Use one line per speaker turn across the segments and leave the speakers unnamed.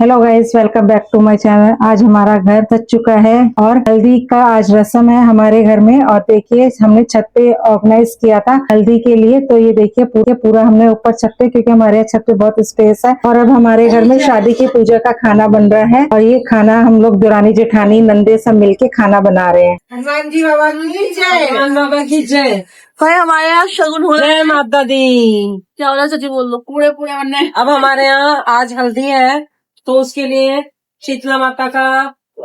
Hello guys, welcome back to my channel. आज हमारा घर सज चुका है और हल्दी का आज रस्म है हमारे घर में। और देखिए हमने छत पे ऑर्गेनाइज किया था हल्दी के लिए। तो ये देखिए पूरा हमने ऊपर छत पे, क्योंकि हमारे यहाँ छत पे बहुत स्पेस है। और अब हमारे घर में शादी की पूजा का खाना बन रहा है और ये खाना हम लोग दुरानी जेठानी नंदे सब मिलके खाना बना रहे हैं।
हनुमान जी बाबा की जय।
हनुमान बाबा की जय।
भाई हमारे यहाँ शगुन हो रहा
जय
है।
माता दी।
क्या हो रहा है सची बोल दो। पूरे पूरे बनने।
अब हमारे यहाँ आज हल्दी है तो उसके लिए शीतला माता का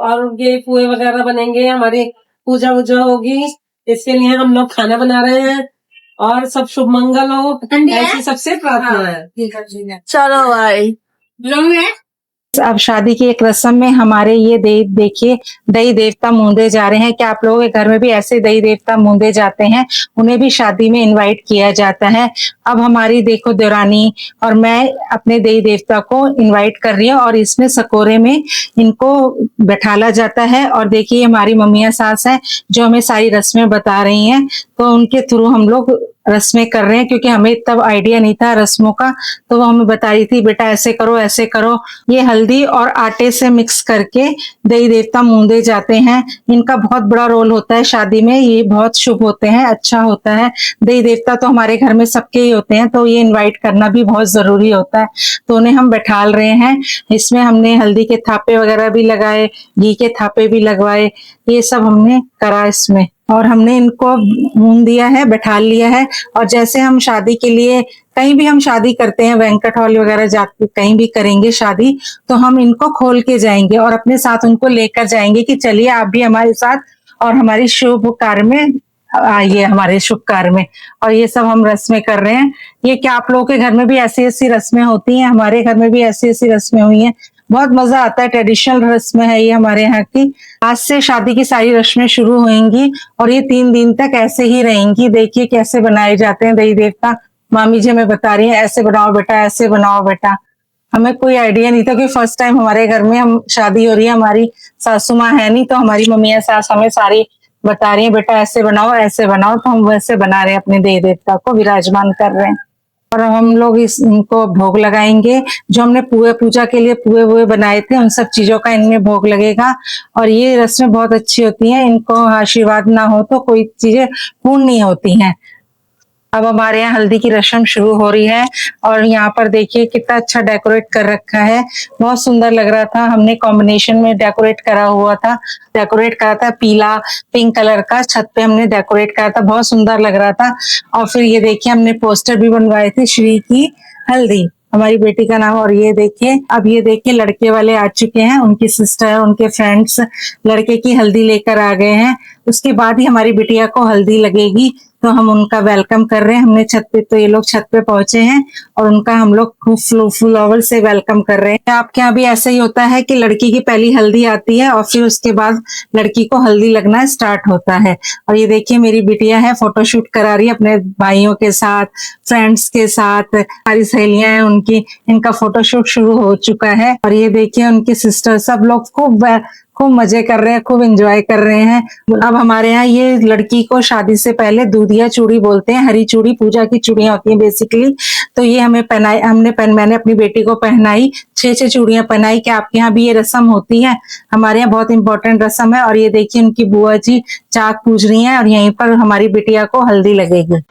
और ये पुए वगैरह बनेंगे, हमारी पूजा वूजा होगी। इसके लिए हम लोग खाना बना रहे हैं और सब शुभ मंगल हो ऐसी सबसे प्रार्थना है।
चलो भाई लोग है।
अब शादी की एक रस्म में हमारे ये देखिए दही देवता मूंदे जा रहे हैं। क्या आप लोगों के घर में भी ऐसे दही देवता मूंदे जाते हैं? उन्हें भी शादी में इनवाइट किया जाता है। अब हमारी देखो देवरानी और मैं अपने दही देवता को इनवाइट कर रही हूँ और इसमें सकोरे में इनको बैठाला जाता है। और देखिए हमारी मम्मियाँ सास है जो हमें सारी रस्में बता रही हैं, तो उनके थ्रू हम लोग रस्में कर रहे हैं, क्योंकि हमें तब आइडिया नहीं था रस्मों का। तो वो हमें बता रही थी बेटा ऐसे करो ऐसे करो। ये हल्दी और आटे से मिक्स करके दही देवता मूंदे जाते हैं। इनका बहुत बड़ा रोल होता है शादी में। ये बहुत शुभ होते हैं, अच्छा होता है। दही देवता तो हमारे घर में सबके ही होते हैं, तो ये इनवाइट करना भी बहुत जरूरी होता है। तो उन्हें हम बैठाल रहे हैं। इसमें हमने हल्दी के थापे वगैरह भी लगाए, घी के थापे भी लगवाए, ये सब हमने करा इसमें। और हमने इनको मूंद दिया है, बैठा लिया है। और जैसे हम शादी के लिए कहीं भी हम शादी करते हैं, बैंक्वेट हॉल वगैरह जाके कहीं भी करेंगे शादी, तो हम इनको खोल के जाएंगे और अपने साथ उनको लेकर जाएंगे कि चलिए आप भी हमारे साथ और हमारी शुभ कार्य में आइए, हमारे शुभ कार्य में। और ये सब हम रस्में कर रहे हैं। ये क्या आप लोगों के घर में भी ऐसी ऐसी रस्में होती हैं? हमारे घर में भी ऐसी ऐसी रस्में हुई हैं। बहुत मजा आता है। ट्रेडिशनल रस्में है ये हमारे यहाँ की। आज से शादी की सारी रस्में शुरू होंगी और ये 3 दिन तक ऐसे ही रहेंगी। देखिए कैसे बनाए जाते हैं दही देवता। मामी जी हमें बता रही हैं ऐसे बनाओ बेटा, ऐसे बनाओ बेटा। हमें कोई आइडिया नहीं था कि फर्स्ट टाइम हमारे घर में हम शादी हो रही है। हमारी सासू माँ है नहीं, तो हमारी मम्मियाँ सास हमें सारी बता रही है बेटा ऐसे बनाओ ऐसे बनाओ। तो हम वैसे बना रहे हैं, अपने देवी देवता को विराजमान कर रहे हैं। और हम लोग इनको भोग लगाएंगे। जो हमने पूजा के लिए पुए वुए बनाए थे, उन सब चीजों का इनमें भोग लगेगा। और ये रस्में बहुत अच्छी होती हैं। इनको आशीर्वाद ना हो तो कोई चीजें पूर्ण नहीं होती हैं। अब हमारे यहाँ हल्दी की रस्म शुरू हो रही है और यहाँ पर देखिए कितना अच्छा डेकोरेट कर रखा है। बहुत सुंदर लग रहा था। हमने कॉम्बिनेशन में डेकोरेट करा था पीला पिंक कलर का। छत पे हमने डेकोरेट करा था, बहुत सुंदर लग रहा था। और फिर ये देखिए हमने पोस्टर भी बनवाए थे, श्री की हल्दी, हमारी बेटी का नाम। और ये देखिए अब ये देखिए लड़के वाले आ चुके हैं, उनकी सिस्टर उनके फ्रेंड्स लड़के की हल्दी लेकर आ गए हैं। उसके बाद ही हमारी बिटिया को हल्दी लगेगी, तो हम उनका वेलकम कर रहे हैं। हमने छत पे, तो ये लोग छत पे पहुंचे हैं और उनका हम लोग खूब फ्लावर से वेलकम कर रहे हैं। आपके यहाँ भी ऐसा ही होता है कि लड़की की पहली हल्दी आती है और फिर उसके बाद लड़की को हल्दी लगना स्टार्ट होता है। और ये देखिए मेरी बिटिया है, फोटोशूट करा रही है अपने भाइयों के साथ, फ्रेंड्स के साथ। सारी सहेलियां हैं उनकी, इनका फोटोशूट शुरू हो चुका है। और ये देखिए उनकी सिस्टर, सब लोग खूब मजे कर रहे हैं, खूब एंजॉय कर रहे हैं। अब हमारे यहाँ ये लड़की को शादी से पहले दूधिया चूड़ी बोलते हैं। हरी चूड़ी पूजा की चूड़ियां होती हैं बेसिकली। तो ये हमें पहनाई, मैंने अपनी बेटी को पहनाई, 6 चूड़ियां पहनाई। कि आपके यहाँ भी ये रस्म होती है? हमारे यहाँ बहुत इंपॉर्टेंट रस्म है। और ये देखिए उनकी बुआ जी चाक पूज रही हैं और यहीं पर हमारी बिटिया को हल्दी लगेगी।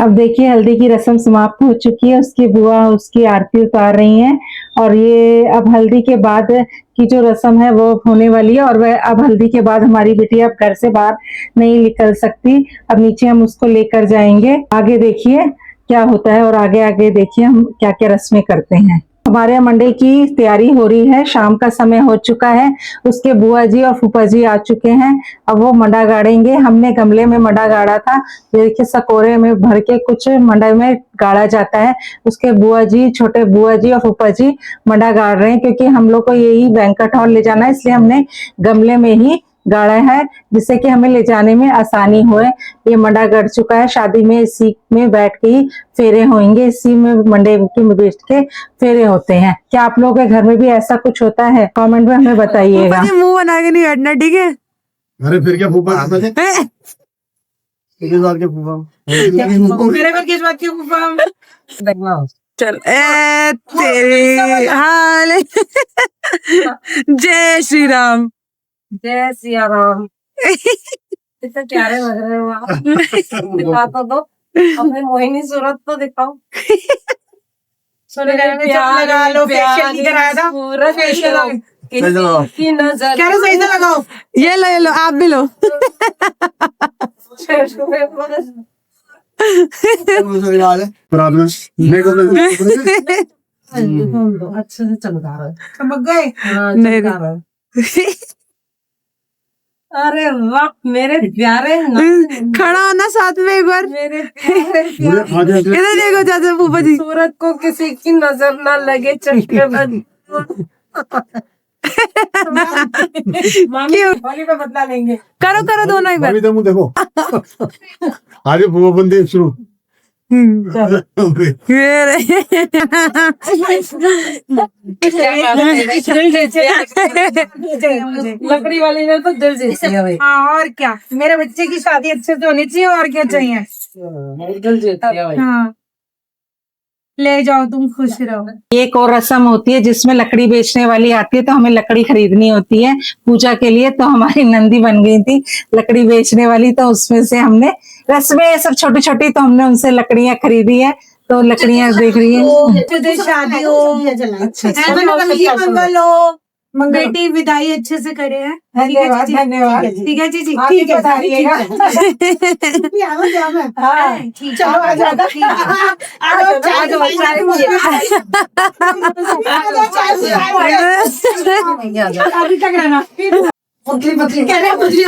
अब देखिए हल्दी की रस्म समाप्त हो चुकी है, उसकी बुआ उसकी आरती उतार रही हैं और ये अब हल्दी के बाद की जो रस्म है वो होने वाली है। और वह अब हल्दी के बाद हमारी बिटिया अब घर से बाहर नहीं निकल सकती। अब नीचे हम उसको लेकर जाएंगे। आगे देखिए क्या होता है और आगे आगे देखिए हम क्या क्या रस्में करते हैं। हमारे यहाँ मंडे की तैयारी हो रही है, शाम का समय हो चुका है। उसके बुआ जी और फूफा जी आ चुके हैं। अब वो मंडा गाड़ेंगे। हमने गमले में मंडा गाड़ा था, देखिए सकोरे में भर के कुछ मंडा में गाड़ा जाता है। उसके बुआ जी, छोटे बुआ जी और फूफा जी मंडा गाड़ रहे हैं, क्योंकि हम लोग को यही बैंक्वेट हॉल ले जाना है, इसलिए हमने गमले में ही गाड़ा है, जिससे कि हमें ले जाने में आसानी होए। ये मंडा गड़ चुका है। शादी में इसी में बैठ के ही फेरे होंगे, इसी में मंडे के में बैठ के फेरे होते हैं। क्या आप लोगों के घर में भी ऐसा कुछ होता है? कमेंट में हमें बताइएगा।
मुंह बना के नहीं बैठना, ठीक है?
अरे फिर क्या फूफा
मेरे पर किस बात की फूफा?
चल तेरी हाल जय श्री राम।
जय सिया राम। कितने प्यारे लग रहे हो आप। दिखा तो दो अपनी मोहिनी सूरत तो दिखाओ। सोने लगा लो, फेशियल नहीं कराया था पूरा फेशियल की नजर। क्या सही से लगाओ।
ये लो आप भी लो।
अच्छे से चमका रहा है। चमक गए? हाँ,
नहीं।
चमका रहा है। अरे वाह मेरे प्यारे
खड़ा होना साथ में एक बार।
मेरे प्यारे
इधर देखो चाचा फूफा जी।
सूरत को किसी की नजर ना लगे चक्के बंद। मामी होली पे बदला लेंगे।
करो करो दोनों एक बार।
देखो आगे फूफा बंदे शुरू।
लकड़ी वाली ने तो दिल जीत लिया भाई।
हाँ और क्या, मेरे बच्चे की शादी अच्छे से होनी चाहिए, और क्या चाहिए।
दिल जीत लिया भाई।
हाँ ले जाओ, तुम खुश रहो।
एक और रस्म होती है जिसमें लकड़ी बेचने वाली आती है, तो हमें लकड़ी खरीदनी होती है पूजा के लिए। तो हमारी नंदी बन गई थी लकड़ी बेचने वाली, तो उसमें से हमने रस्में सब छोटी छोटी, तो हमने उनसे लकड़ियां खरीदी है। तो लकड़ियां देख रही है।
शादी हो, मंगल हो, बेटी विदाई अच्छे से करे है।
धन्यवाद धन्यवाद।
ठीक है जी जी,
ठीक है बताइएगा।
चलो आ जाओ।
अभी तक रहना पतली पतली कह रहे पतली।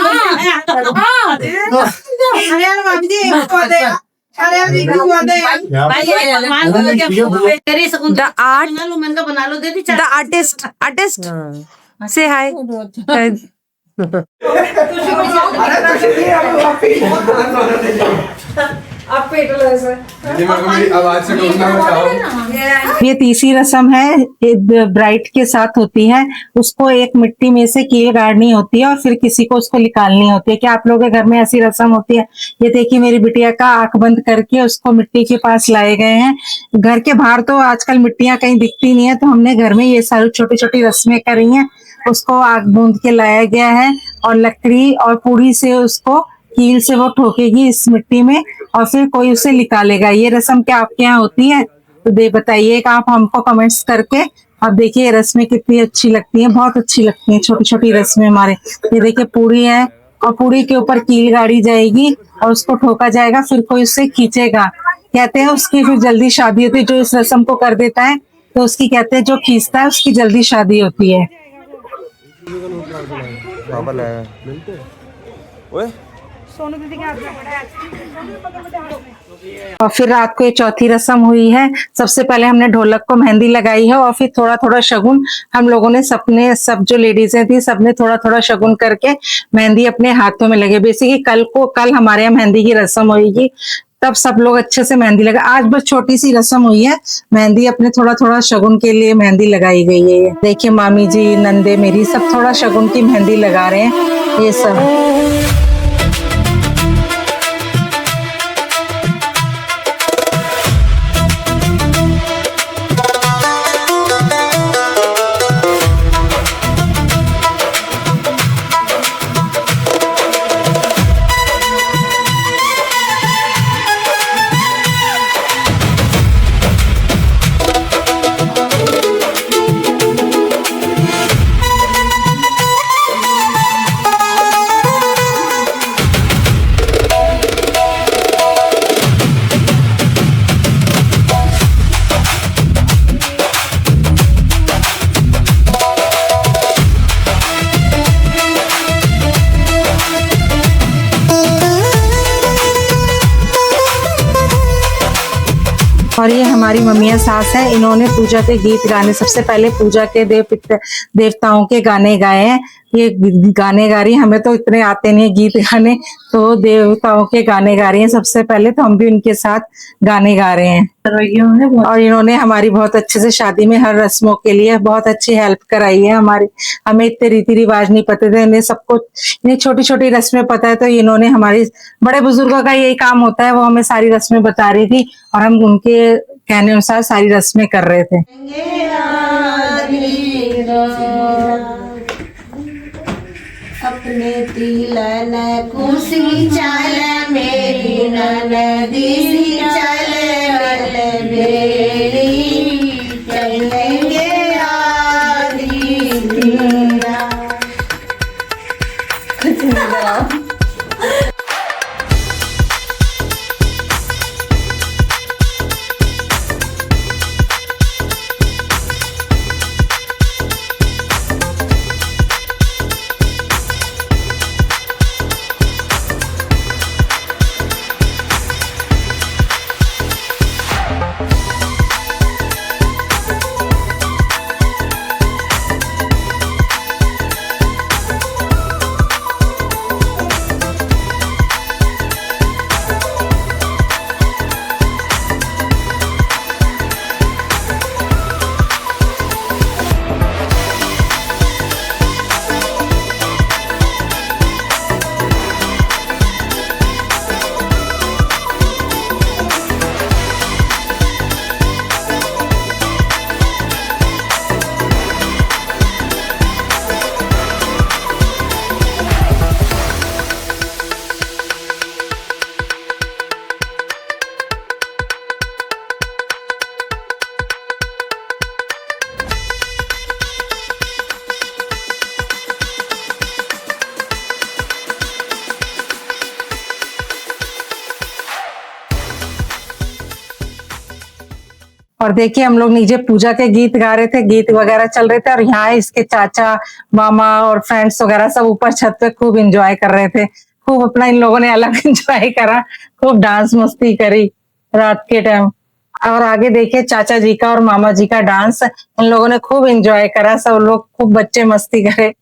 द आर्टिस्ट से हाय।
ये तीसरी रस्म है, ब्राइड के साथ होती है। उसको एक मिट्टी में से कील गाड़नी होती है और फिर किसी को उसको निकालनी होती है। क्या आप लोगों के घर में ऐसी रस्म होती है? ये देखिए मेरी बिटिया का आंख बंद करके उसको मिट्टी के पास लाए गए हैं। घर के बाहर तो आजकल मिट्टियां कहीं दिखती नहीं है, तो हमने घर में ये सारी छोटी छोटी रस्में करी हैं। उसको आग बूंद के लाया गया है और लकड़ी और पूरी से उसको कील से वो ठोकेगी इस मिट्टी में और फिर कोई उसे निकालेगा। ये रस्म क्या आपके यहाँ होती है? तो बताइएगा आप हमको कमेंट्स करके। अब देखिए रस्में कितनी अच्छी लगती हैं, बहुत अच्छी लगती हैं छोटी छोटी रस्में हमारे। ये देखिए पूरी है और पूरी के ऊपर कील गाड़ी जाएगी और उसको ठोका जाएगा, फिर कोई उससे खींचेगा। कहते हैं उसकी फिर जल्दी शादी होती है। जो इस रस्म को कर देता है तो उसकी कहते हैं जो खींचता है उसकी जल्दी शादी होती है। और फिर रात को ये चौथी रस्म हुई है। सबसे पहले हमने ढोलक को मेहंदी लगाई है और फिर थोड़ा थोड़ा शगुन हम लोगों ने सब जो लेडीजें थी सबने थोड़ा थोड़ा शगुन करके मेहंदी अपने हाथों में लगे। बेसिकली कल हमारे यहाँ मेहंदी की रस्म होगी, तब सब लोग अच्छे से मेहंदी लगा। आज बस छोटी सी रस्म हुई है, मेहंदी अपने थोड़ा थोड़ा शगुन के लिए मेहंदी लगाई गई है। देखिए मामी जी, नंदे मेरी सब थोड़ा शगुन की मेहंदी लगा रहे हैं ये सब। और ये हमारी मम्मियाँ सास है, इन्होंने पूजा के गीत गाने, सबसे पहले पूजा के देवताओं के गाने गाए हैं। ये गाने गा रही है, हमें तो इतने आते नहीं गीत गाने, तो देवताओं के गाने गा रही हैं सबसे पहले, तो हम भी उनके साथ गाने गा रहे हैं। और इन्होंने हमारी बहुत अच्छे से शादी में हर रस्मों के लिए बहुत अच्छी हेल्प कराई है हमारी। हमें इतने रीति रिवाज नहीं पते थे, इन्हें सबको इन्हें छोटी छोटी रस्में पता है, तो इन्होंने हमारी बड़े बुजुर्गों का यही काम होता है, वो हमें सारी रस्में बता रही थी और हम उनके कहने अनुसार सारी रस्में कर रहे थे।
अपने तिलन खुशी चल मेरी ननदी चल बेड़ी चलेंगे आदि तेरा।
और देखिए हम लोग नीचे पूजा के गीत गा रहे थे, गीत वगैरह चल रहे थे, और यहाँ इसके चाचा मामा और फ्रेंड्स वगैरह सब ऊपर छत पे खूब एंजॉय कर रहे थे। खूब अपना इन लोगों ने अलग एंजॉय करा, खूब डांस मस्ती करी रात के टाइम। और आगे देखिए चाचा जी का और मामा जी का डांस, इन लोगों ने खूब एंजॉय करा, सब लोग खूब बच्चे मस्ती करे।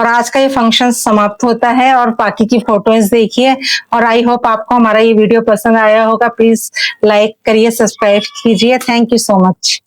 और आज का ये फंक्शन समाप्त होता है और बाकी की फोटोज देखिए। और आई होप आपको हमारा ये वीडियो पसंद आया होगा। प्लीज लाइक करिए, सब्सक्राइब कीजिए। Thank you so much.